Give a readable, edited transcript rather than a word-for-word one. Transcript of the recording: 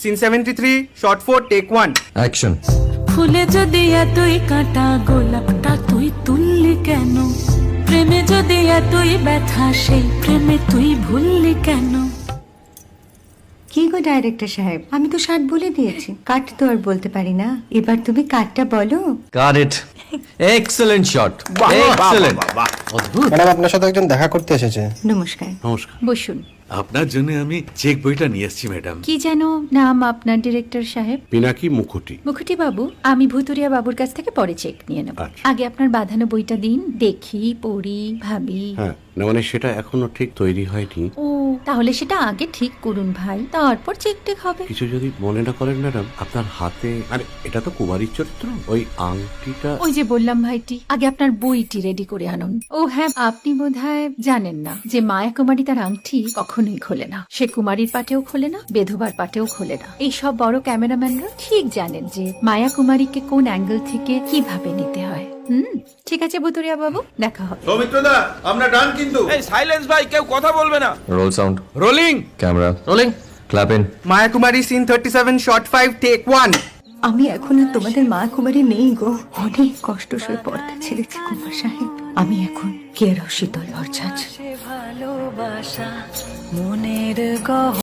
Scene 73 short 4 take 1 action. ফুলে যদি এতই কাঁটা গোলাপটা তুই তুললি কেন? প্রেমে যদি এতই ব্যথা সেই প্রেমে তুই ভুললি কেন? কি গো ডাইরেক্টর সাহেব, আমি তো 60 বলে দিয়েছি, কাট তো আর বলতে পারি না, এবার তুমি কাটটা বলো। Got it. Excellent shot, excellent. Madam আপনার সাথে একজন দেখা করতে এসেছে। নমস্কার। নমস্কার। বসুন। আপনার জন্য আমি চেক বইটা নিয়ে এসেছি ম্যাডাম। কি যেন নাম আপনার ডিরেক্টর সাহেব? পিনাকি মুখোটি। মুখুটি বাবু, আমি ভুতুরিয়া বাবুর কাছ থেকে পরে চেক নিয়ে নেব। আচ্ছা। আগে আপনার বাঁধানো বইটা দিন, দেখি, পড়ি, ভাবি। হ্যাঁ, না মানে সেটা এখনো ঠিক তৈরি হয়নি। ও, তাহলে সেটা আগে ঠিক করুন ভাই, তারপর চেক টেক হবে। কিছু যদি মনে না করেন ম্যাডাম, আপনার হাতে, আরে এটা তো কুমারীর চরিত্র, ওই আংটিটা। ওই যে বললাম ভাইটি, আগে আপনার বইটি রেডি করে আনুন। ও হ্যাঁ, আপনি বোধহয় জানেন না যে মায়া কুমারী তার আংটি কখনোই খোলে না। সে কুমারীর পাটেও খোলে না, বেধবার পাটেও খোলে না। এই সব বড় ক্যামেরাম্যানরা ঠিক জানেন যে মায়া কুমারীকে কোন অ্যাঙ্গেল থেকে কিভাবে নিতে হয়। ঠিক আছে ভুতুরিয়া বাবু, দেখা হবে। সৌমিত্রদা, আমরা ডান কিন্তু। এই সাইলেন্স ভাই, কেউ কথা বলবে না। Roll sound, rolling. Camera rolling, clap in. Maya Kumari scene 37 shot 5 take 1। আমি এখন আর তোমাদের মা কুমারী নেই গো, অনেক কষ্ট সয়ে পর্দা ছেড়েছি কুমার সাহেব। আমি এখন কেরও শীতল ভরছাছ। ভালোবাসা মনের গহ